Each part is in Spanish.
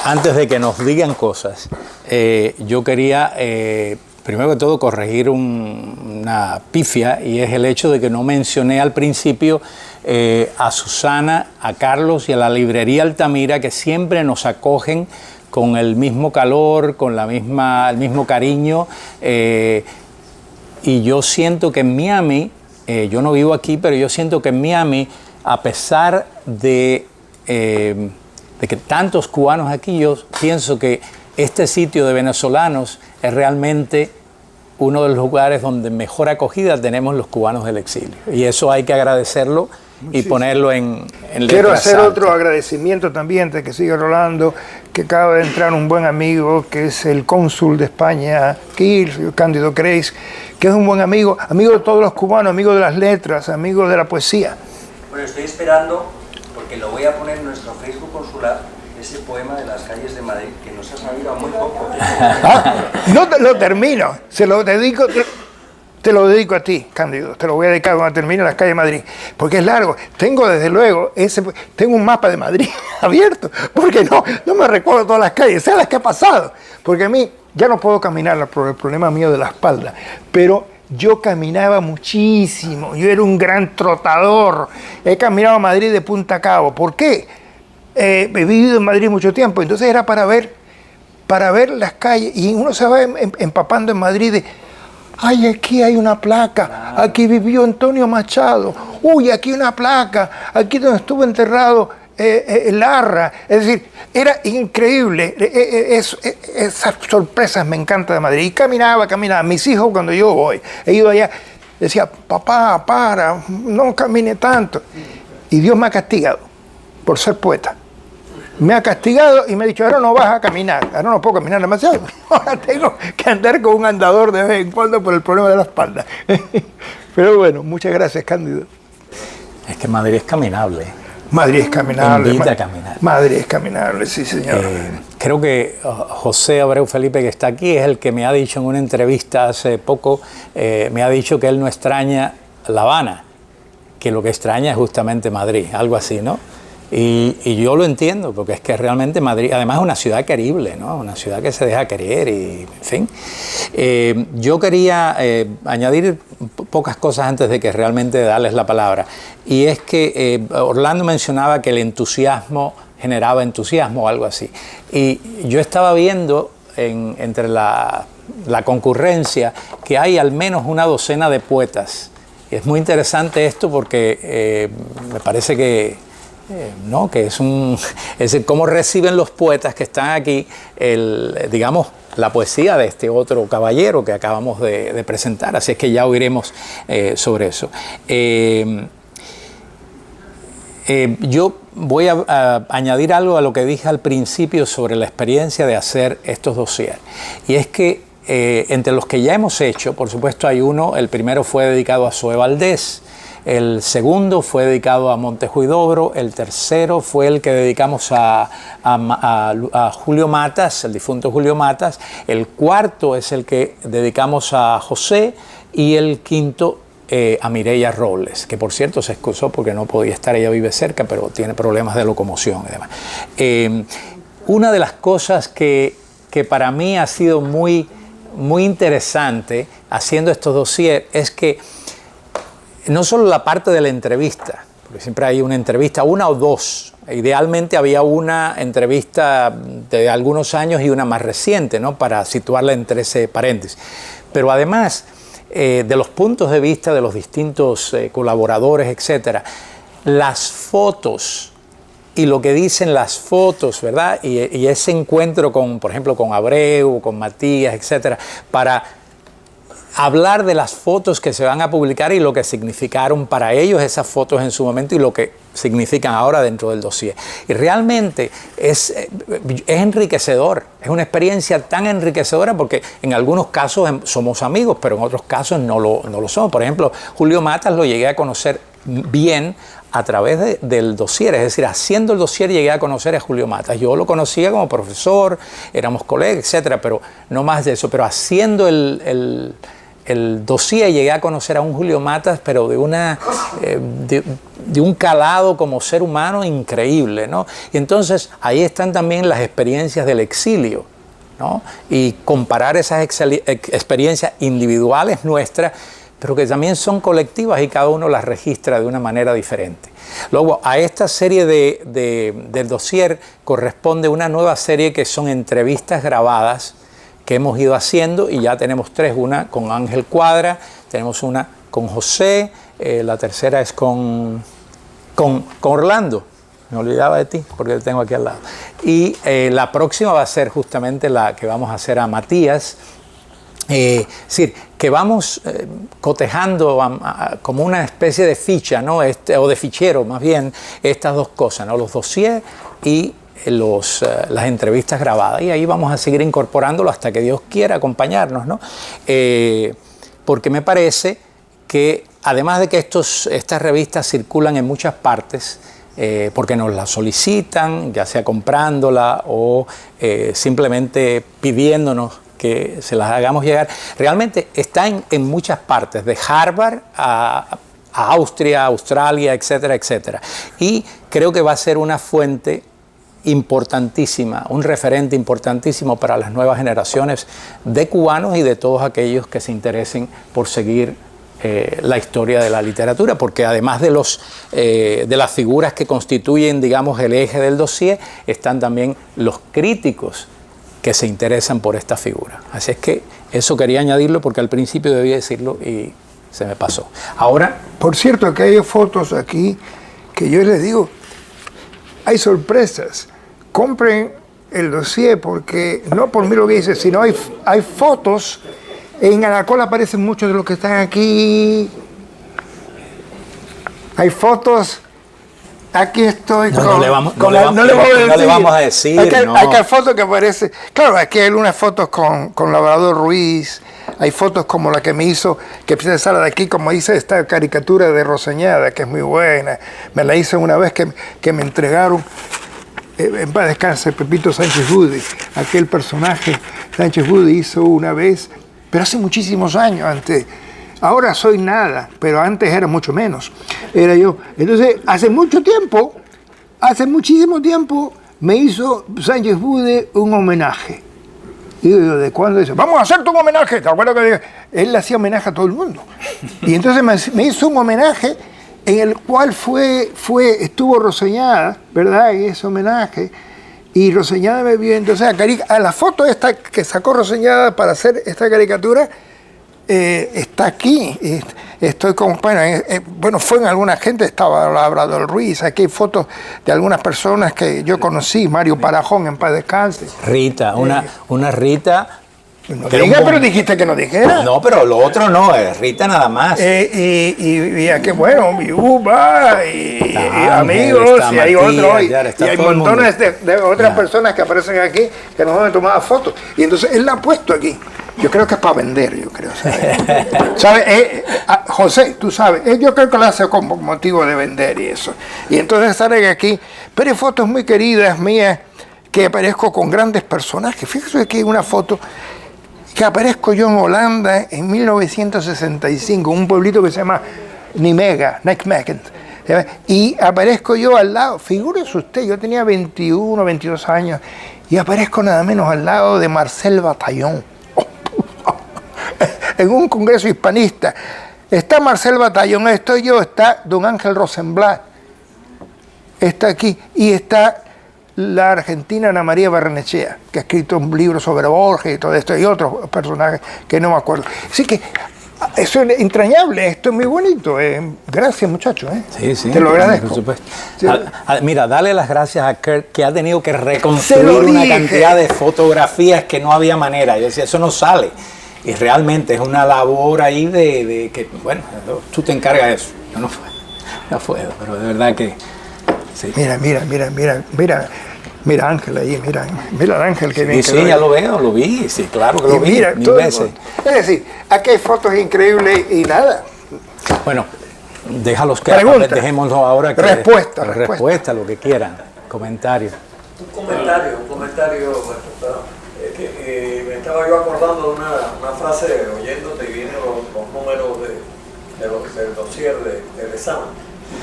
antes de que nos digan cosas, yo quería, primero que todo, corregir una pifia, y es el hecho de que no mencioné al principio a Susana, a Carlos y a la librería Altamira, que siempre nos acogen con el mismo calor, con el mismo cariño. Y yo siento que en Miami, yo no vivo aquí, pero yo siento que en Miami, a pesar de que tantos cubanos aquí, yo pienso que este sitio de venezolanos es realmente uno de los lugares donde mejor acogida tenemos los cubanos del exilio. Y eso hay que agradecerlo y ponerlo en Quiero hacer otro agradecimiento también, antes de que siga Rolando, que acaba de entrar un buen amigo, que es el cónsul de España aquí, Cándido Creis, que es un buen amigo, amigo de todos los cubanos, amigo de las letras, amigo de la poesía. Bueno, estoy esperando, porque lo voy a poner en nuestro Facebook consular, ese poema de las calles de Madrid, que nos ha salido a muy poco. No lo termino, se lo dedico... Te lo dedico a ti, Cándido, te lo voy a dedicar cuando termine las calles de Madrid, porque es largo. Tengo desde luego, tengo un mapa de Madrid abierto, porque no me recuerdo todas las calles, sé las que he pasado, porque a mí ya no puedo caminar por el problema mío de la espalda, pero yo caminaba muchísimo, yo era un gran trotador, he caminado a Madrid de punta a cabo. ¿Por qué? He vivido en Madrid mucho tiempo, entonces era para ver las calles, y uno se va empapando en Madrid de... Ay, aquí hay una placa, aquí vivió Antonio Machado, uy, aquí una placa, aquí donde estuvo enterrado Larra. Es decir, era increíble, esas sorpresas me encantan de Madrid. Y caminaba, mis hijos cuando yo voy, he ido allá, decía, papá, para, no camine tanto. Y Dios me ha castigado por ser poeta. Me ha castigado y me ha dicho, ahora no vas a caminar, ahora no puedo caminar demasiado, ahora tengo que andar con un andador de vez en cuando por el problema de la espalda. Pero bueno, muchas gracias, Cándido. Es que Madrid es caminable. Madrid es caminable. Invita a caminar. Madrid es caminable, sí, señor. Creo que José Abreu Felipe, que está aquí, es el que me ha dicho en una entrevista hace poco, me ha dicho que él no extraña La Habana, que lo que extraña es justamente Madrid, algo así, ¿no? Y yo lo entiendo, porque es que realmente Madrid, además es una ciudad querible, ¿no? Una ciudad que se deja querer y, en fin. Yo quería añadir pocas cosas antes de que realmente darles la palabra. Y es que Orlando mencionaba que el entusiasmo generaba entusiasmo o algo así. Y yo estaba viendo entre la concurrencia que hay al menos una docena de poetas. Y es muy interesante esto porque me parece que... ¿no? Que es cómo reciben los poetas que están aquí, digamos, la poesía de este otro caballero que acabamos de presentar. Así es que ya oiremos sobre eso. Yo voy a añadir algo a lo que dije al principio sobre la experiencia de hacer estos dossiers. Y es que entre los que ya hemos hecho, por supuesto hay uno, el primero fue dedicado a Zoe Valdés, el segundo fue dedicado a Montes Huidobro, el tercero fue el que dedicamos a Julio Matas, el difunto Julio Matas, el cuarto es el que dedicamos a José y el quinto a Mireya Robles, que por cierto se excusó porque no podía estar, ella vive cerca, pero tiene problemas de locomoción y demás. Una de las cosas que para mí ha sido muy interesante haciendo estos dossiers es que no solo la parte de la entrevista, porque siempre hay una entrevista, una o dos. Idealmente había una entrevista de algunos años y una más reciente, ¿no? Para situarla entre ese paréntesis. Pero además de los puntos de vista de los distintos colaboradores, etcétera, las fotos y lo que dicen las fotos, ¿verdad? Y ese encuentro con, por ejemplo, con Abreu, con Matías, etcétera, para hablar de las fotos que se van a publicar y lo que significaron para ellos esas fotos en su momento y lo que significan ahora dentro del dossier. Y realmente es enriquecedor, es una experiencia tan enriquecedora porque en algunos casos somos amigos, pero en otros casos no lo somos. Por ejemplo, Julio Matas lo llegué a conocer bien a través del dossier, es decir, haciendo el dossier llegué a conocer a Julio Matas. Yo lo conocía como profesor, éramos colegas, etcétera, pero no más de eso. Pero haciendo el dossier llegué a conocer a un Julio Matas, pero de un calado como ser humano increíble, ¿no? Y entonces ahí están también las experiencias del exilio, ¿no? Y comparar esas experiencias individuales nuestras, pero que también son colectivas y cada uno las registra de una manera diferente. Luego, a esta serie del dossier corresponde una nueva serie que son entrevistas grabadas que hemos ido haciendo, y ya tenemos 3, una con Ángel Cuadra, tenemos una con José, la tercera es con Orlando, me olvidaba de ti porque te tengo aquí al lado, y la próxima va a ser justamente la que vamos a hacer a Matías. Es decir, que vamos cotejando como una especie de ficha, ¿no? O de fichero más bien, estas dos cosas, ¿no? Los dossiers y las entrevistas grabadas, y ahí vamos a seguir incorporándolo hasta que Dios quiera acompañarnos, ¿no? Porque me parece que además de que estas revistas circulan en muchas partes, porque nos la solicitan, ya sea comprándola o simplemente pidiéndonos que se las hagamos llegar, realmente está en muchas partes, de Harvard a Austria, Australia, etcétera, etcétera. Y creo que va a ser una fuente importantísima, un referente importantísimo para las nuevas generaciones de cubanos y de todos aquellos que se interesen por seguir la historia de la literatura, porque además de las figuras que constituyen, digamos, el eje del dossier, están también los críticos que se interesan por esta figura. Así es que eso quería añadirlo porque al principio debía decirlo y se me pasó. Ahora, por cierto, que hay fotos aquí que yo les digo, hay sorpresas. Compren el dossier porque, no por mí lo que dice, sino hay fotos. En la cual aparecen muchos de los que están aquí. Hay fotos. Aquí estoy no le vamos a decir. Hay fotos que aparecen. Claro, aquí hay unas fotos con Labrador Ruiz. Hay fotos como la que me hizo, que sale de aquí, como hice esta caricatura de Roseñada, que es muy buena. Me la hice una vez que me entregaron, en paz descanse, Pepito Sánchez Budi. Aquel personaje, Sánchez Budi hizo una vez, pero hace muchísimos años antes. Ahora soy nada, pero antes era mucho menos. Era yo. Entonces, hace muchísimo tiempo, me hizo Sánchez Budi un homenaje. Y yo, ¿de cuándo? Dice, vamos a hacerte un homenaje. ¿Te acuerdas que él le hacía homenaje a todo el mundo? Y entonces me hizo un homenaje en el cual estuvo Roseñada, ¿verdad? En ese homenaje. Y Roseñada me vio. Entonces, a la foto esta que sacó Roseñada para hacer esta caricatura, está aquí. Estoy con, bueno, fue en alguna gente, estaba Labrador Ruiz. Aquí hay fotos de algunas personas que yo conocí, Mario Parajón, en paz descanse. Rita, una Rita. No diga, pero dijiste que no dijera. No, pero lo otro no, es Rita nada más. Y aquí, bueno, Viuba, y amigos, y hay otros, y hay montones de otras personas que aparecen aquí que nos han tomado fotos. Y entonces él la ha puesto aquí. Yo creo que es para vender, yo creo. ¿Sabes? José, tú sabes, yo creo que lo hace con motivo de vender y eso. Y entonces salen aquí, pero hay fotos muy queridas mías que aparezco con grandes personajes. Fíjese que hay una foto que aparezco yo en Holanda en 1965, un pueblito que se llama Nijmegen. Y aparezco yo al lado, figúrese usted, yo tenía 21, 22 años, y aparezco nada menos al lado de Marcel Bataillon. En un congreso hispanista. Está Marcel Bataillon, estoy yo, está don Ángel Rosenblatt, está aquí, y está la argentina Ana María Barrenechea, que ha escrito un libro sobre Borges y todo esto, y otros personajes que no me acuerdo. Así que eso es entrañable, esto es muy bonito. Gracias, muchachos. Sí, te lo agradezco. Por supuesto. Sí. Mira, dale las gracias a Kurt, que ha tenido que reconstruir una cantidad de fotografías que no había manera. Yo decía, eso no sale. Y realmente es una labor ahí de que, bueno, tú te encargas de eso. Yo no puedo, pero de verdad que... Sí. Mira Ángel ahí, mira Ángel que viene. Sí, ya lo veo, lo vi, sí, claro que lo vi, mil veces. Es decir, aquí hay fotos increíbles y nada. Bueno, déjalos que dejémoslo ahora. Que respuesta, lo que quieran, comentario. Un comentario, bueno, perdón. que me estaba yo acordando de una frase oyéndote y vienen los números del dossier del examen.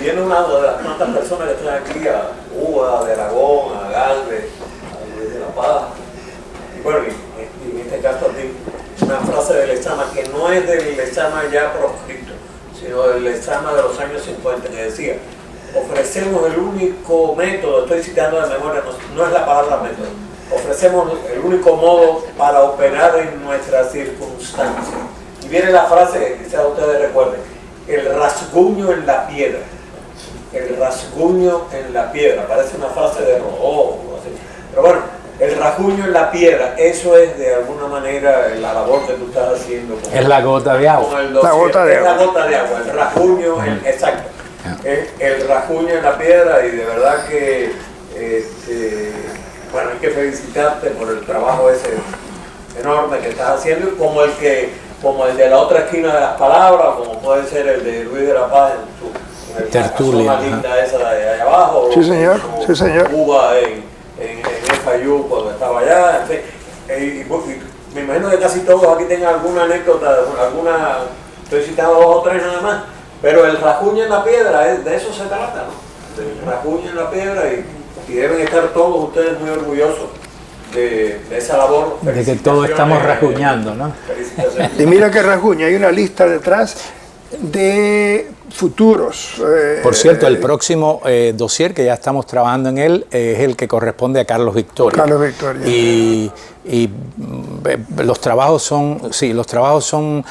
Y viene una de las cuantas personas que están aquí, a Uva, de Aragón, a Galvez, a Luis de la Paz, y bueno, y en este caso a ti, una frase del examen que no es del examen ya proscrito, sino del examen de los años 50, que decía: ofrecemos el único método, estoy citando de memoria, no es la palabra método, ofrecemos el único modo para operar en nuestras circunstancias. Y viene la frase que quizás ustedes recuerden: el rasguño en la piedra. El rasguño en la piedra. Parece una frase de Rodó o así. Pero bueno, el rasguño en la piedra, eso es de alguna manera la labor que tú estás haciendo. Es la gota de agua. La gota de agua. Es la gota de agua, el rasguño, exacto. El rasguño en la piedra, y de verdad que bueno, hay que felicitarte por el trabajo ese enorme que estás haciendo, como el de la otra esquina de las palabras, como puede ser el de Luis de la Paz en tertulia, la zona linda esa de allá abajo. Sí, señor, sí, señor. Cuba en FIU cuando estaba allá, en fin. Y me imagino que casi todos aquí tengan alguna anécdota, estoy citando 2 o 3 nada más, pero el rasguño en la piedra, de eso se trata, ¿no? El rasguño en la piedra, y deben estar todos ustedes muy orgullosos de esa labor. De que todos estamos rasguñando, ¿no? Felicitaciones. Y mira que rasguña, hay una lista detrás de futuros. Por cierto, el próximo dossier que ya estamos trabajando en él es el que corresponde a Carlos Victoria. Carlos Victoria. Y los trabajos son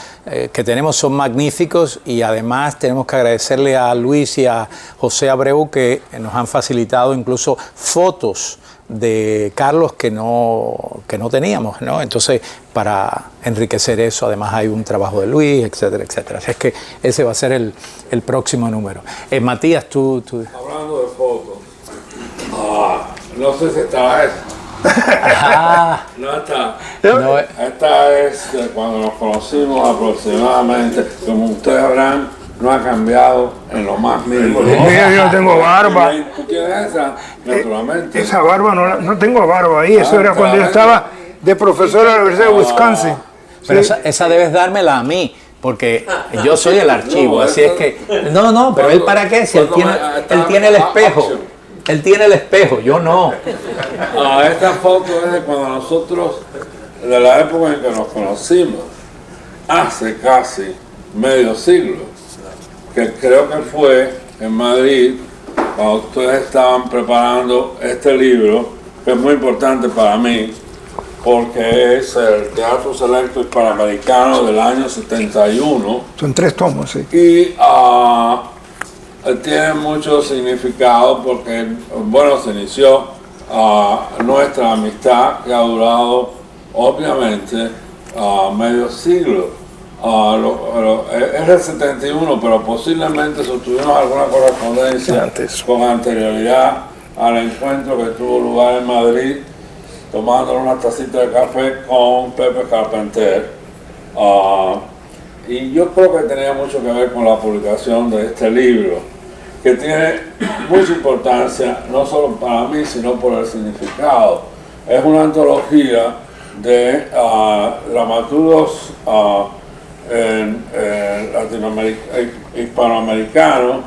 que tenemos son magníficos, y además tenemos que agradecerle a Luis y a José Abreu que nos han facilitado incluso fotos de Carlos que no teníamos, ¿no? Entonces, para enriquecer eso, además hay un trabajo de Luis, etcétera, etcétera. Así es que ese va a ser el próximo número. Matías, tú... Hablando de fotos, no sé si está esta. Ah, No está. no, Esta es de cuando nos conocimos aproximadamente, como ustedes verán, no ha cambiado en lo más mínimo. Mira, yo no tengo barba. ¿Tú tienes esa? Naturalmente. Esa barba, no tengo barba ahí. Eso era cuando yo estaba de profesor en la Universidad de Wisconsin. pero Sí. esa debes dármela a mí, porque yo soy el archivo, No, así eso- es que... No, pero él para qué, si él tiene el espejo. Él tiene el espejo, yo no. Esta foto es de cuando nosotros, de la época en que nos conocimos, hace casi medio siglo, que creo que fue en Madrid, cuando ustedes estaban preparando este libro, que es muy importante para mí, porque es el Teatro Selecto Hispanoamericano del año 71, Son 3 tomos, sí. y tiene mucho significado porque, bueno, se inició nuestra amistad, que ha durado, obviamente, medio siglo. Es el 71, pero posiblemente sostuvimos alguna correspondencia Antes. con anterioridad al encuentro que tuvo lugar en Madrid, tomando una tacita de café con Pepe Carpenter. Y yo creo que tenía mucho que ver con la publicación de este libro, que tiene mucha importancia, no solo para mí, sino por el significado. Es una antología de dramaturgos hispanoamericanos,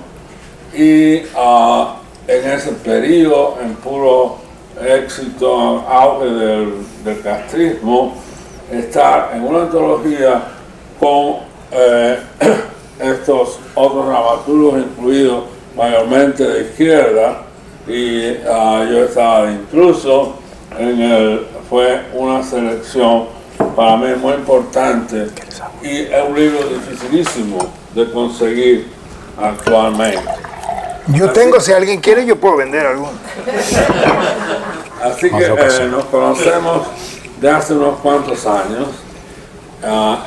y en ese periodo, en puro éxito, auge del castrismo, estar en una antología con estos otros dramaturgos incluidos mayormente de izquierda, y yo estaba incluso fue una selección para mí muy importante, y es un libro dificilísimo de conseguir actualmente. Yo tengo, si alguien quiere, yo puedo vender alguno. Así que nos conocemos de hace unos cuantos años.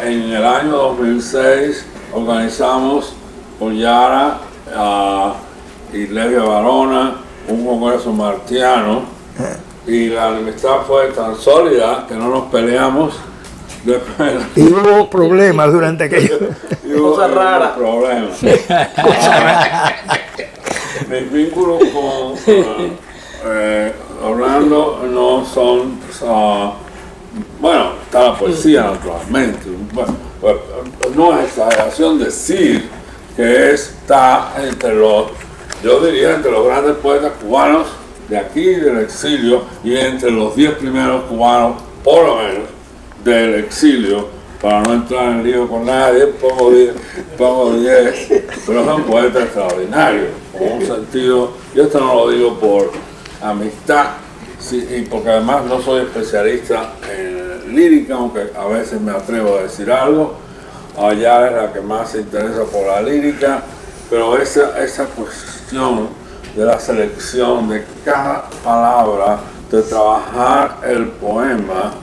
En el año 2006 organizamos con Yara y Levia Barona un congreso martiano, y la amistad fue tan sólida que no nos peleamos. Después, Y hubo problemas durante aquello. y hubo Cosas raras. problemas. Mis vínculos con Orlando no son bueno, está la poesía naturalmente. Bueno, pues, no es exageración decir que está entre los, yo diría, entre los grandes poetas cubanos de aquí, del exilio, y entre los 10 primeros cubanos, por lo menos, del exilio. Para no entrar en lío con nadie, pongo 10, pero son poetas extraordinarios, con un sentido, y esto no lo digo por amistad, sí, y porque además no soy especialista en lírica, aunque a veces me atrevo a decir algo. Allá es la que más se interesa por la lírica, pero esa cuestión de la selección de cada palabra, de trabajar el poema,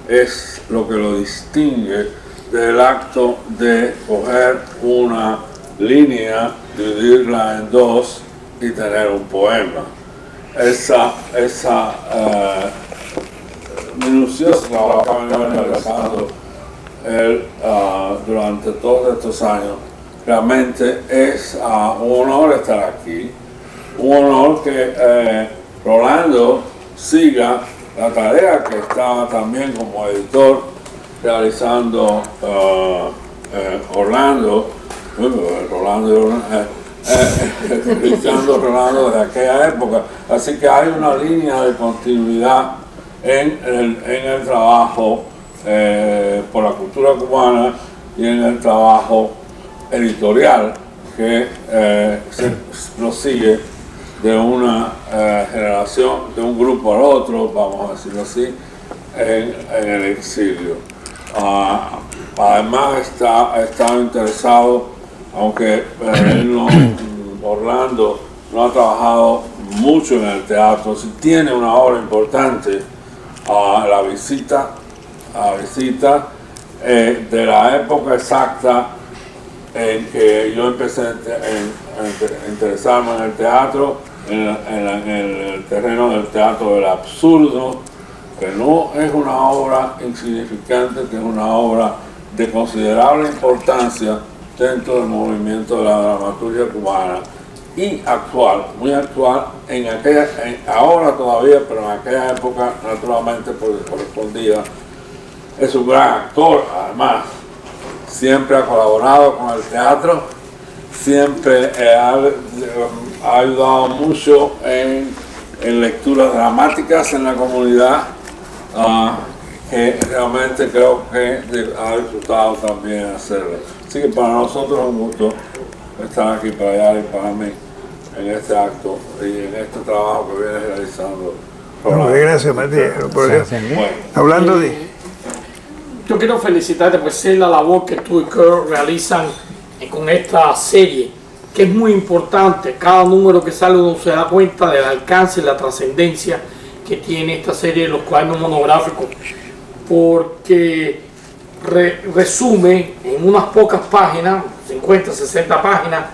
es lo que lo distingue del acto de coger una línea, dividirla en dos y tener un poema. Esa minuciosa trabajo que he venido realizando durante todos estos años, realmente es un honor estar aquí, un honor que Rolando siga la tarea que estaba también como editor realizando Rolando de aquella época. Así que hay una línea de continuidad en el trabajo por la cultura cubana y en el trabajo editorial que se prosigue de una generación, de un grupo al otro, vamos a decirlo así, en el exilio. Además está interesado, aunque Orlando no ha trabajado mucho en el teatro, sí tiene una obra importante, la visita de la época exacta en que yo empecé a interesarme en el teatro, en el terreno del teatro del absurdo, que no es una obra insignificante, que es una obra de considerable importancia dentro del movimiento de la dramaturgia cubana y actual, muy actual, ahora todavía, pero en aquella época naturalmente porque correspondía. Es un gran actor, además, siempre ha colaborado con el teatro, siempre ha ayudado mucho en lecturas dramáticas en la comunidad, que realmente creo que ha disfrutado también hacerlo. Así que para nosotros es un gusto estar aquí para allá y para mí en este acto y en este trabajo que viene realizando. Gracias, Matías. Hablando de... Yo quiero felicitarte por ser la labor que tú y Kurt realizan con esta serie, que es muy importante. Cada número que sale uno se da cuenta del alcance y la trascendencia que tiene esta serie de los cuadernos monográficos, porque resume en unas pocas páginas, 50, 60 páginas,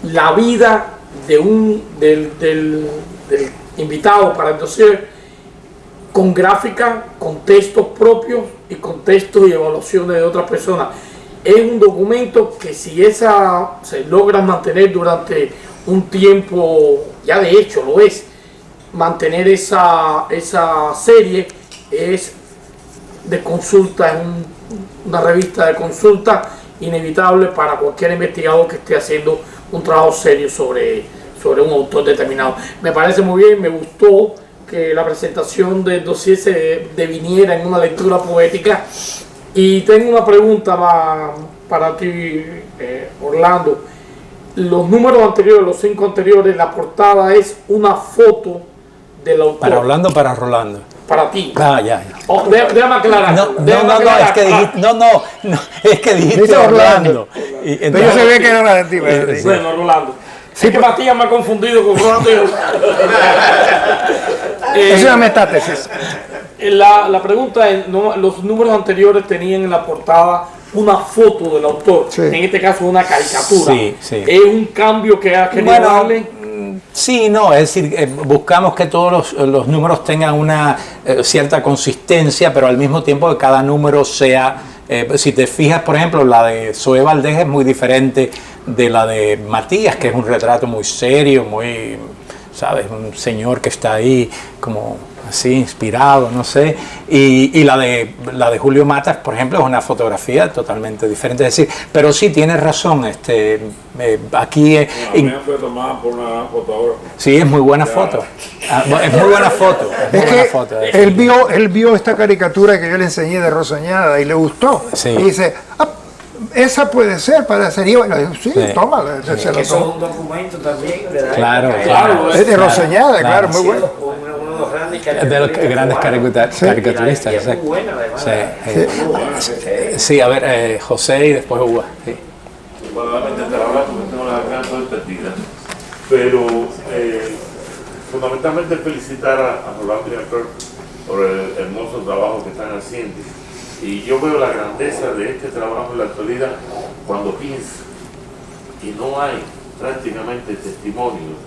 la vida del invitado para el dossier, con gráfica, con textos propios y con textos y evaluaciones de otras personas. Es un documento que si se logra mantener durante un tiempo, ya de hecho lo es, mantener esa serie es de consulta, es una revista de consulta inevitable para cualquier investigador que esté haciendo un trabajo serio sobre un autor determinado. Me parece muy bien, me gustó que la presentación del dossier se deviniera en una lectura poética. Y tengo una pregunta para ti, Orlando. Los números anteriores, los 5 anteriores, la portada es una foto del autor. ¿Para Orlando o para Rolando? Para ti. Ya. Oh, déjame aclarar. Es que dijiste Orlando. Pero se ve que no era de ti. Bueno, Rolando. Sí, es que Matías me ha confundido con Rolando. Es una metátesis. La pregunta es, los números anteriores tenían en la portada una foto del autor, sí. En este caso una caricatura. Sí. ¿Es un cambio que ha querido darle? Sí, no, es decir, buscamos que todos los números tengan una cierta consistencia, pero al mismo tiempo que cada número sea, si te fijas, por ejemplo, la de Zoé Valdés es muy diferente de la de Matías, que es un retrato muy serio, muy, ¿sabes? Un señor que está ahí como así inspirado, no sé. Y la de Julio Matas, por ejemplo, es una fotografía totalmente diferente. Es decir, pero sí, tienes razón. Aquí También fue tomada por una fotógrafa. sí, es muy buena foto. Es muy buena foto. Es muy Es buena que foto. él vio esta caricatura que yo le enseñé de Rosoñada y le gustó. Sí. Y dice, esa puede ser para hacer Bueno, sí, Sí. tómala. Se Que lo eso es tomó. un documento también de la Claro, época. claro. Es de Rosoñada, claro, muy Sí, bueno. uno de los grandes De los grandes caricaturistas. Y es muy exacto. buena, además. Sí, a ver, José y después Hugo. Sí. Probablemente te la hablar porque tengo la garganta muy perdida. Pero fundamentalmente felicitar a Rolando y a Kurt por el hermoso trabajo que están haciendo. Y yo veo la grandeza de este trabajo en la actualidad cuando pienso que no hay prácticamente testimonios,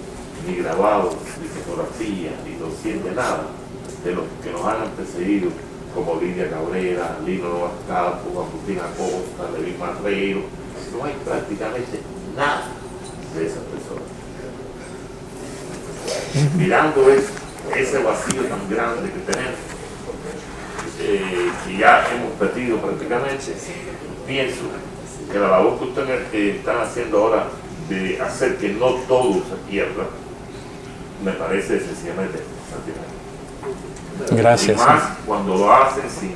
ni grabados, ni fotografías, ni dossier de nada de los que nos han antecedido, como Lidia Cabrera, Lino Novas Campos, Agustín Acosta, Levín Marrero. No hay prácticamente nada de esas personas. Mirando ese vacío tan grande que tenemos, que ya hemos perdido prácticamente, pienso que la labor que ustedes están haciendo ahora de hacer que no todo se pierda, me parece sencillamente satisfactorio. Gracias. Y más cuando lo hacen sin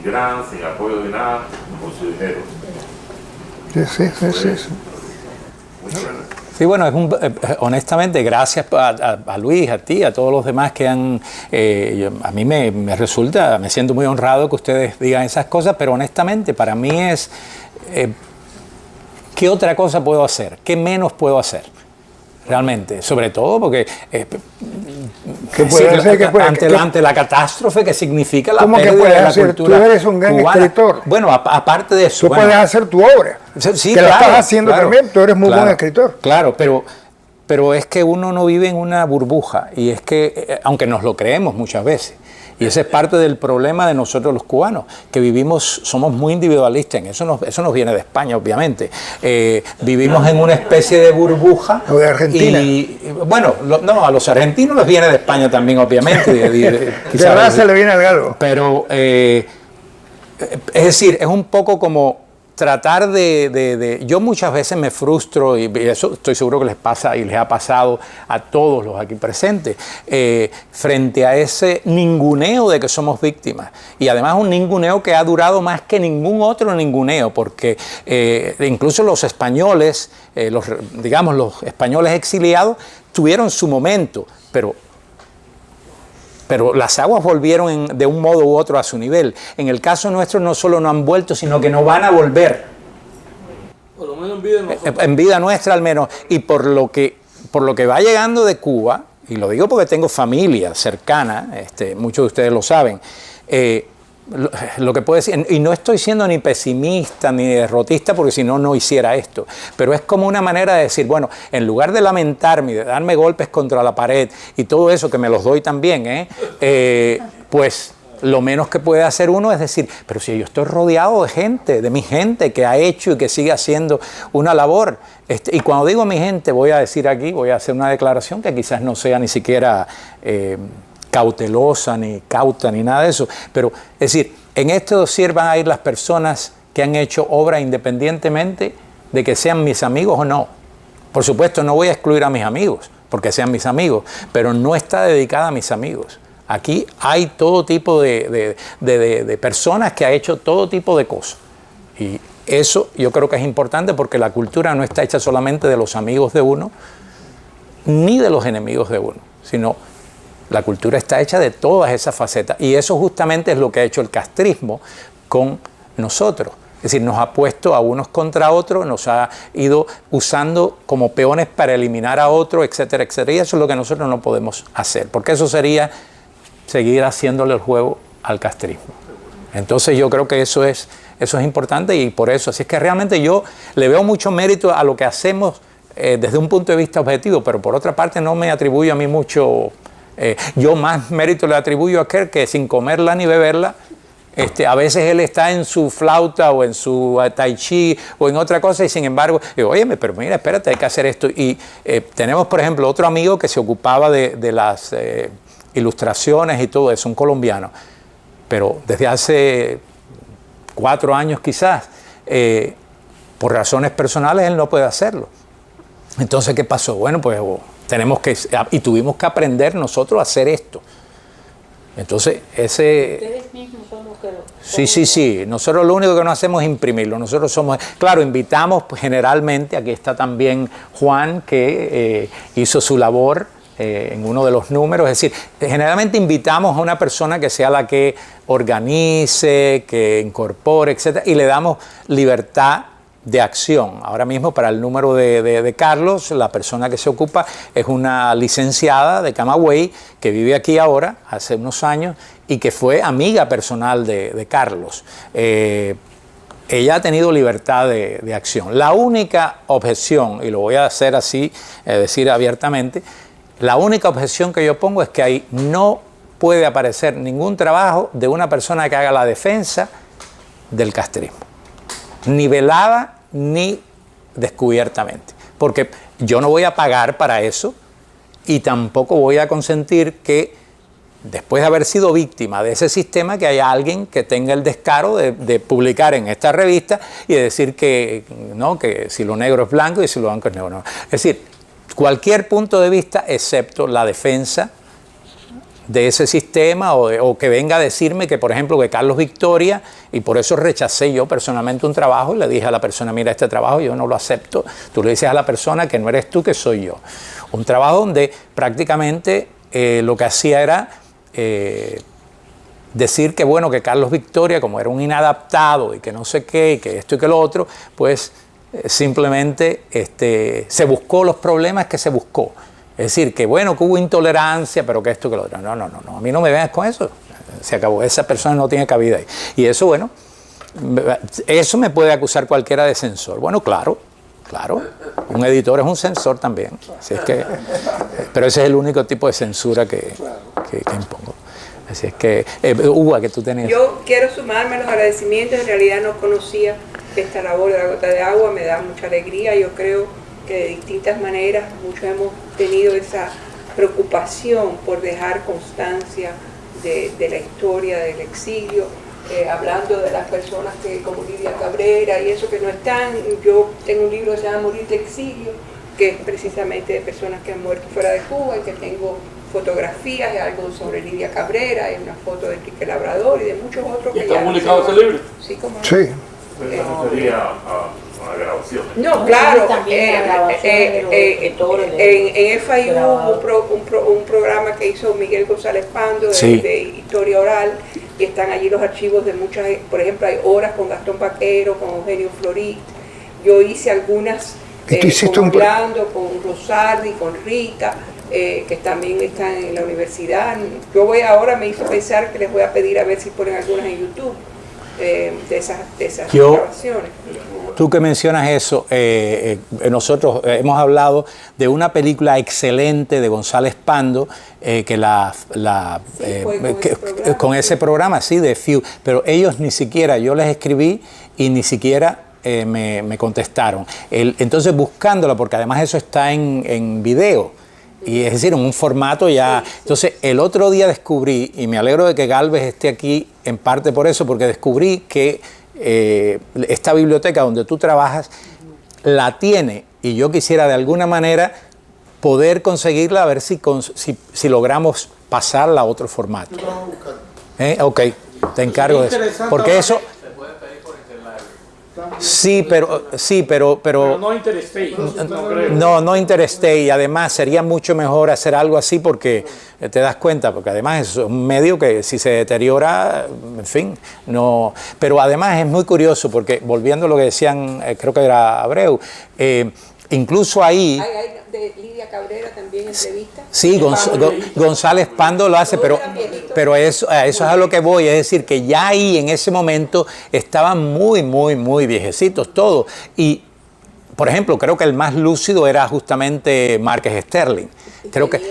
apoyo de nada, con su dinero. Sí. Sí, bueno, honestamente, gracias a Luis, a ti, a todos los demás que han... a mí me resulta, me siento muy honrado que ustedes digan esas cosas, pero honestamente para mí es... ¿qué otra cosa puedo hacer? ¿Qué menos puedo hacer? Realmente, sobre todo porque... ante la catástrofe que significa la ¿Cómo que pérdida puedes de la hacer? cultura Tú eres un gran cubana. escritor. Bueno, aparte de eso... Tú puedes hacer tu obra. Sí, que la claro, estás haciendo claro, también, tú eres muy claro, buen escritor. Claro, pero es que uno no vive en una burbuja y es que, aunque nos lo creemos muchas veces, y ese es parte del problema de nosotros los cubanos, que vivimos, somos muy individualistas, eso nos viene de España, obviamente. Vivimos en una especie de burbuja. O de Argentina. Y bueno, no, a los argentinos les viene de España también, obviamente. De raza le viene al galgo. Pero, es decir, es un poco como tratar yo muchas veces me frustro, y eso estoy seguro que les pasa y les ha pasado a todos los aquí presentes, frente a ese ninguneo de que somos víctimas. Y además un ninguneo que ha durado más que ningún otro ninguneo, porque incluso los españoles, los españoles exiliados, tuvieron su momento, pero las aguas volvieron de un modo u otro a su nivel. En el caso nuestro no solo no han vuelto, sino que no van a volver. Por lo menos en vida de nosotros. En vida nuestra al menos. Y por lo que va llegando de Cuba, y lo digo porque tengo familia cercana, muchos de ustedes lo saben, lo que puedo decir, y no estoy siendo ni pesimista ni derrotista porque si no, no hiciera esto, pero es como una manera de decir, bueno, en lugar de lamentarme y de darme golpes contra la pared y todo eso que me los doy también, pues lo menos que puede hacer uno es decir, pero si yo estoy rodeado de gente, de mi gente que ha hecho y que sigue haciendo una labor, y cuando digo mi gente voy a decir aquí, voy a hacer una declaración que quizás no sea ni siquiera cautelosa, ni cauta, ni nada de eso. Pero, es decir, en este dossier van a ir las personas que han hecho obra independientemente de que sean mis amigos o no. Por supuesto, no voy a excluir a mis amigos, porque sean mis amigos, pero no está dedicada a mis amigos. Aquí hay todo tipo de personas que han hecho todo tipo de cosas. Y eso yo creo que es importante porque la cultura no está hecha solamente de los amigos de uno, ni de los enemigos de uno, sino la cultura está hecha de todas esas facetas y eso justamente es lo que ha hecho el castrismo con nosotros. Es decir, nos ha puesto a unos contra otros, nos ha ido usando como peones para eliminar a otros, etcétera, etcétera. Y eso es lo que nosotros no podemos hacer, porque eso sería seguir haciéndole el juego al castrismo. Entonces yo creo que eso es importante y por eso, así es que realmente yo le veo mucho mérito a lo que hacemos desde un punto de vista objetivo, pero por otra parte no me atribuyo a mí mucho... yo más mérito le atribuyo a Kurt que sin comerla ni beberla, a veces él está en su flauta o en su tai chi o en otra cosa y sin embargo, digo, oye, pero mira, espérate, hay que hacer esto. Y tenemos, por ejemplo, otro amigo que se ocupaba de las ilustraciones y todo eso, un colombiano. Pero desde hace 4 años quizás, por razones personales, él no puede hacerlo. Entonces, ¿qué pasó? Bueno, pues tuvimos que aprender nosotros a hacer esto. Entonces, Ustedes mismos son los que lo... Sí. Nosotros lo único que no hacemos es imprimirlo. Nosotros somos... Claro, invitamos pues, generalmente, aquí está también Juan, que hizo su labor en uno de los números. Es decir, generalmente invitamos a una persona que sea la que organice, que incorpore, etc. Y le damos libertad de acción. Ahora mismo para el número de Carlos, la persona que se ocupa es una licenciada de Camagüey que vive aquí ahora, hace unos años, y que fue amiga personal de Carlos. Ella ha tenido libertad de acción. La única objeción, y lo voy a hacer así, decir abiertamente, la única objeción que yo pongo es que ahí no puede aparecer ningún trabajo de una persona que haga la defensa del castrismo, ni velada ni descubiertamente, porque yo no voy a pagar para eso y tampoco voy a consentir que después de haber sido víctima de ese sistema que haya alguien que tenga el descaro de publicar en esta revista y de decir que si lo negro es blanco y si lo blanco es negro. No. Es decir, cualquier punto de vista excepto la defensa de ese sistema o que venga a decirme que, por ejemplo, que Carlos Victoria, y por eso rechacé yo personalmente un trabajo y le dije a la persona, mira, este trabajo yo no lo acepto, tú le dices a la persona que no eres tú, que soy yo. Un trabajo donde prácticamente lo que hacía era decir que, bueno, que Carlos Victoria, como era un inadaptado y que no sé qué, y que esto y que lo otro, pues simplemente se buscó los problemas que se buscó. Es decir, que bueno, que hubo intolerancia, pero que esto, que lo otro. No, a mí no me vengas con eso. Se acabó, esa persona no tiene cabida ahí. Y eso, bueno, eso me puede acusar cualquiera de censor. Bueno, claro, un editor es un censor también. Así es que, pero ese es el único tipo de censura que impongo. Así es que, Hugo, que tú tenías... Yo quiero sumarme a los agradecimientos, en realidad no conocía esta labor de la gota de agua, me da mucha alegría, yo creo que de distintas maneras muchos hemos tenido esa preocupación por dejar constancia de la historia del exilio, hablando de las personas que como Lidia Cabrera y eso que no están. Yo tengo un libro que se llama Morir de exilio, que es precisamente de personas que han muerto fuera de Cuba, y que tengo fotografías y algo sobre Lidia Cabrera, y una foto de Quique Labrador y de muchos otros. ¿Y está publicado ese libro? Sí, como Sí. Eso sería a grabaciones. No, claro. En FIU hubo un programa que hizo Miguel González Pando de historia oral, y están allí los archivos de muchas, por ejemplo, hay horas con Gastón Vaquero, con Eugenio Florit. Yo hice algunas con Orlando, con Rosardi, con Rita, que también están en la universidad. Ahora me hizo pensar que les voy a pedir a ver si ponen algunas en YouTube. De esas grabaciones. Tú que mencionas eso, nosotros hemos hablado de una película excelente de González Pando, con ese programa, sí, de FIU, pero ellos ni siquiera, yo les escribí y ni siquiera me contestaron. Entonces buscándola, porque además eso está en video, y es decir, en un formato ya. Entonces, el otro día descubrí, y me alegro de que Galvez esté aquí en parte por eso, porque descubrí que esta biblioteca donde tú trabajas la tiene, y yo quisiera de alguna manera poder conseguirla, a ver si logramos pasarla a otro formato. Ok, te encargo de eso. Porque eso... Sí, pero no Interstate. No Interstate, y además sería mucho mejor hacer algo así porque te das cuenta, porque además es un medio que si se deteriora, en fin, no. Pero además es muy curioso porque, volviendo a lo que decían, creo que era Abreu, incluso ahí... Hay de Lidia Cabrera también entrevista. Sí, González Pando lo hace, pero eso es a lo que voy, es decir, que ya ahí en ese momento estaban muy viejecitos todos. Y, por ejemplo, creo que el más lúcido era justamente Márquez Sterling. Creo que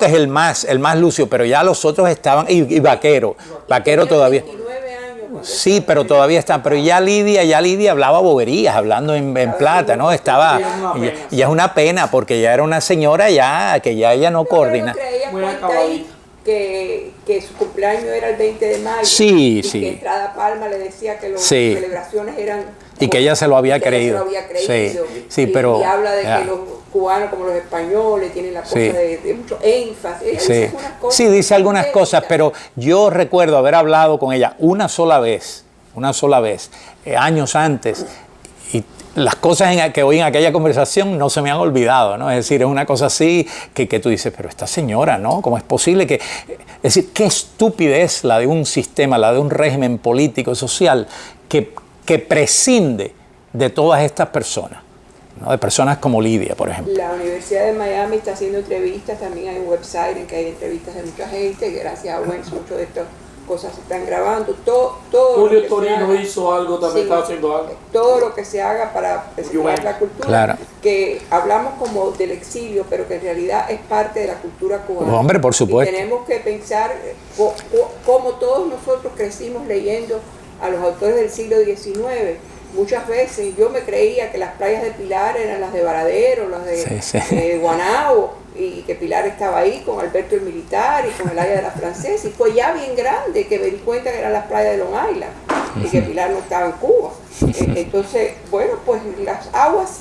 es el más lúcido, pero ya los otros estaban, y Vaquero todavía. Sí, pero todavía están. Pero ya Lidia hablaba boberías, hablando en plata, ¿no? Estaba. Y es una pena, porque ya era una señora que ya ella no coordina. Muy que su cumpleaños era el 20 de mayo. Sí, y sí. que Estrada Palma le decía que las Sí. celebraciones eran... Y que ella se lo había que ella se creído. lo había creído. Sí, sí, pero... Y habla de ya. que los cubanos, como los españoles, tienen la cosa Sí. de mucho énfasis. Ella Sí. dice algunas cosas Sí, dice algunas patéticas. cosas, pero yo recuerdo haber hablado con ella una sola vez, años antes, y las cosas que oí en aquella conversación no se me han olvidado, ¿no? Es decir, es una cosa así que tú dices, pero esta señora, ¿no? ¿Cómo es posible que...? Es decir, qué estupidez la de un sistema, la de un régimen político, social, que prescinde de todas estas personas, ¿no? De personas como Lidia, por ejemplo. La Universidad de Miami está haciendo entrevistas, también hay un website en que hay entrevistas de mucha gente, gracias a Wens muchas de estas cosas se están grabando, todo Julio lo que se Torino haga, hizo algo, también sí, está haciendo algo. todo lo que se haga para preservar Juven. la cultura, Claro. que hablamos como del exilio, pero que en realidad es parte de la cultura cubana. Hombre, por supuesto. Y tenemos que pensar cómo todos nosotros crecimos leyendo a los autores del siglo XIX. Muchas veces yo me creía que las playas de Pilar eran las de Varadero, las de Sí, sí. Guanabo, y que Pilar estaba ahí con Alberto el Militar y con el área de la Francesa. Y fue ya bien grande que me di cuenta que eran las playas de Long Island y que Pilar no estaba en Cuba. Entonces, bueno, pues las aguas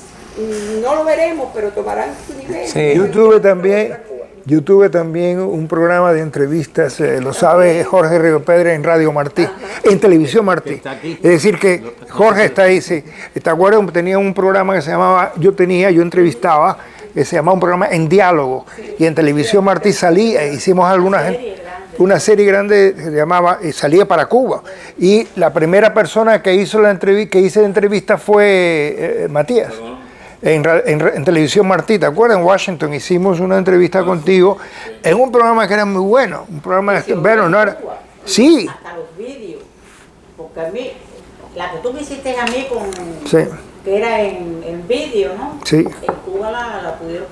no lo veremos, pero tomarán su nivel. Sí. Yo tuve también un programa de entrevistas, lo sabe Jorge Río Pedre en Radio Martí, en Televisión Martí. Es decir que Jorge está ahí, sí. ¿Te acuerdas? Tenía un programa que se llamaba, yo entrevistaba, que se llamaba un programa En Diálogo. Y en Televisión Martí hicimos una serie grande que se llamaba Salía para Cuba. Y la primera persona que hizo la entrevista fue Matías. En Televisión Martí, ¿te acuerdas? En Washington hicimos una entrevista contigo en un programa que era muy bueno, un programa bueno, no era... Sí, Hasta los vídeos, porque a mí, la que tú me hiciste a mí con... sí, que era en vídeo, ¿no? sí. En Cuba la pudieron...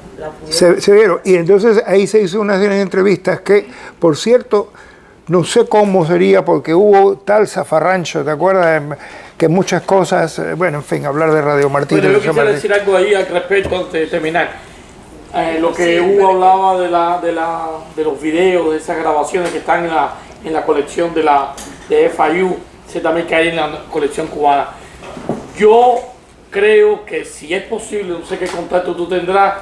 Se vieron. Y entonces ahí se hizo una serie de entrevistas que, por cierto, no sé cómo sería porque hubo tal zafarrancho, ¿te acuerdas? Que muchas cosas, bueno, en fin, hablar de Radio Martí. Bueno, yo quisiera decir algo ahí al respecto antes de terminar. Lo que Hugo hablaba de los videos, de esas grabaciones que están en la colección de FIU, sé también que hay en la colección cubana. Yo creo que si es posible, no sé qué contacto tú tendrás,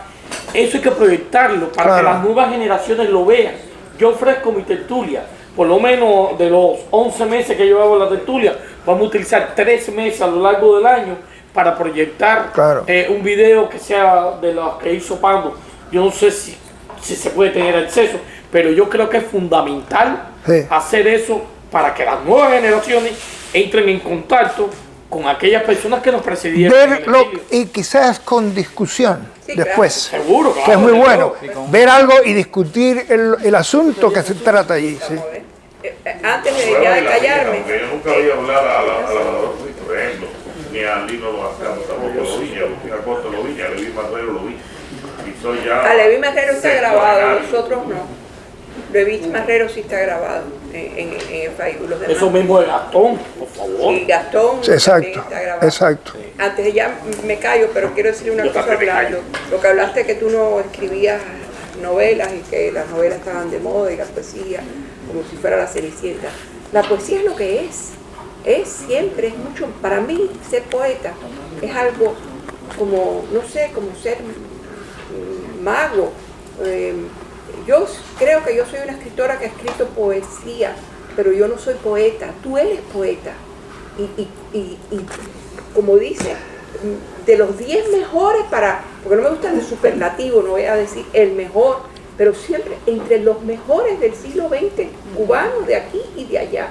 eso hay que proyectarlo para que las nuevas generaciones lo vean. Yo ofrezco mi tertulia, por lo menos de los 11 meses que llevaba la tertulia, vamos a utilizar 3 meses a lo largo del año para proyectar un video que sea de los que hizo Pando. Yo no sé si se puede tener acceso, pero yo creo que es fundamental hacer eso para que las nuevas generaciones entren en contacto con aquellas personas que nos precedieron. Verlo y quizás con discusión después. Claro. Seguro, claro, que es muy bueno. seguro. Ver algo y discutir el asunto que se trata allí. Sí. Antes de ya de callarme. Porque yo nunca oí hablar a la Ruiz, por ejemplo, ni a Lino tampoco lo vi, ni a Agustín Acosta lo vi, ni a Levi Marrero lo vi. Y soy ya... A Levi Marrero está grabado, nosotros no. Levi Marrero sí está grabado en FIU. Los demás. Eso mismo de Gastón, por favor. Y Gastón también está grabado. Exacto. Antes de ya me callo, pero quiero decir una cosa hablando. Lo que hablaste que tú no escribías novelas y que las novelas estaban de moda y la poesía, como si fuera la Cenicienta. La poesía es lo que es siempre, es mucho, para mí ser poeta es algo como, no sé, como ser mago. Yo creo que yo soy una escritora que ha escrito poesía, pero yo no soy poeta, tú eres poeta. Y como dice, de los 10 mejores porque no me gusta el superlativo, no voy a decir el mejor, pero siempre entre los mejores del siglo XX, cubanos de aquí y de allá.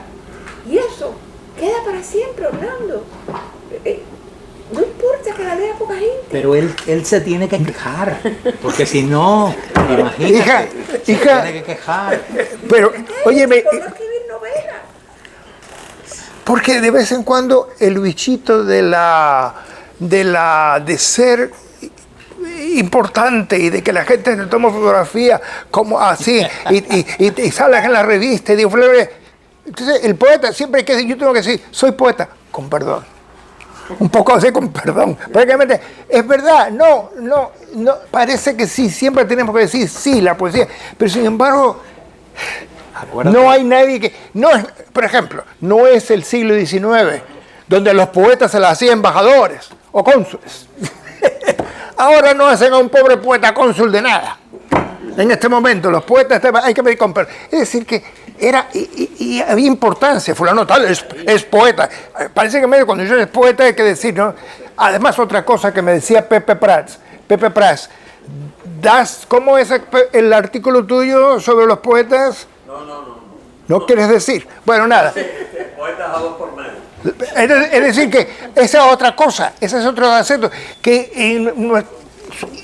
Y eso queda para siempre, Orlando. No importa que la lea poca gente. Pero él se tiene que quejar, porque si no, imagínate, se hija, tiene que quejar. Pero, óyeme, Por no escribir novelas. porque de vez en cuando el bichito de ser importante y de que la gente te toma fotografía como así y sales en la revista y digo, entonces el poeta siempre hay que decir, yo tengo que decir, soy poeta, con perdón. Un poco así, con perdón. Prácticamente, es verdad, no, parece que sí, siempre tenemos que decir sí, la poesía, pero sin embargo, Acuérdate. No hay nadie que... No es, por ejemplo, no es el siglo XIX, donde los poetas se las hacían embajadores o cónsules. Ahora no hacen a un pobre poeta cónsul de nada. En este momento los poetas hay que pedir con permiso. Es decir que era y había importancia. Fulano tal es poeta. Parece que medio cuando yo es poeta hay que decir, ¿no? Además otra cosa que me decía Pepe Prats, ¿cómo es el artículo tuyo sobre los poetas? ¿No quieres decir? Bueno, nada. Poetas a dos por medio. Es decir que esa es otra cosa, ese es otro acento,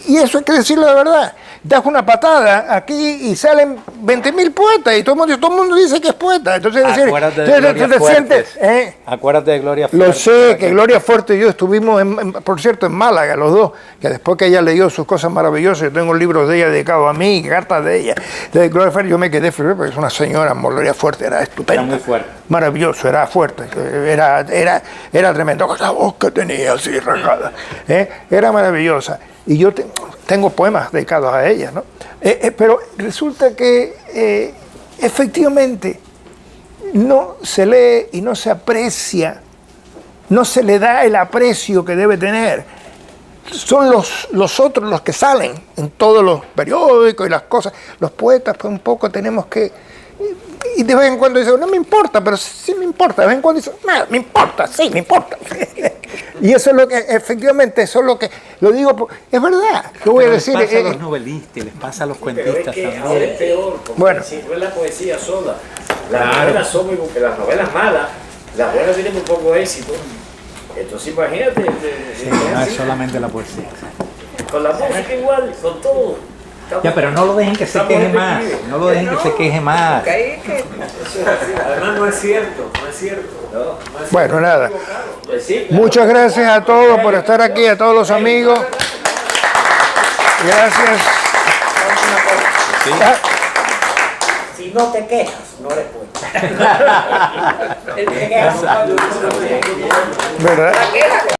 y eso hay que decirlo de verdad. Das una patada aquí y salen 20.000 poetas y todo el mundo dice que es poeta. Entonces, Acuérdate de Gloria Fuertes. Acuérdate de Gloria Fuertes. Lo sé, que Gloria Fuertes y yo estuvimos, por cierto, en Málaga, los dos, que después que ella leyó sus cosas maravillosas, yo tengo libros de ella dedicados a mí, cartas de ella, de Gloria Fuertes, yo me quedé frío porque es una señora, Gloria Fuertes, era estupenda. Era muy fuerte. Maravilloso, era fuerte, era tremendo, la voz que tenía así rajada, era maravillosa. Y yo tengo poemas dedicados a ella, ¿no? Pero resulta que efectivamente no se lee y no se aprecia, no se le da el aprecio que debe tener. Son los otros los que salen en todos los periódicos y las cosas. Los poetas, pues un poco tenemos que... Y de vez en cuando dicen, no me importa, pero sí me importa. De vez en cuando dicen, no, me importa, sí me importa. Y eso es lo que, efectivamente, eso es lo que, lo digo, es verdad. ¿Qué voy a decir? Les pasa a los novelistas, les pasa a los cuentistas Pero es que también. ahora es peor, porque Bueno. si no es la poesía sola. Las novelas son muy porque las novelas malas, las buenas tienen muy poco éxito. Entonces imagínate, No es solamente la poesía. con la música igual, con todo. Ya, pero no lo dejen que se queje más. No lo dejen que se queje más. Además no es cierto, no es cierto. Bueno, nada. Pues sí, Muchas gracias a todos por estar aquí, a todos los amigos. Gracias. Si no te quejas, no eres poeta. ¿Verdad?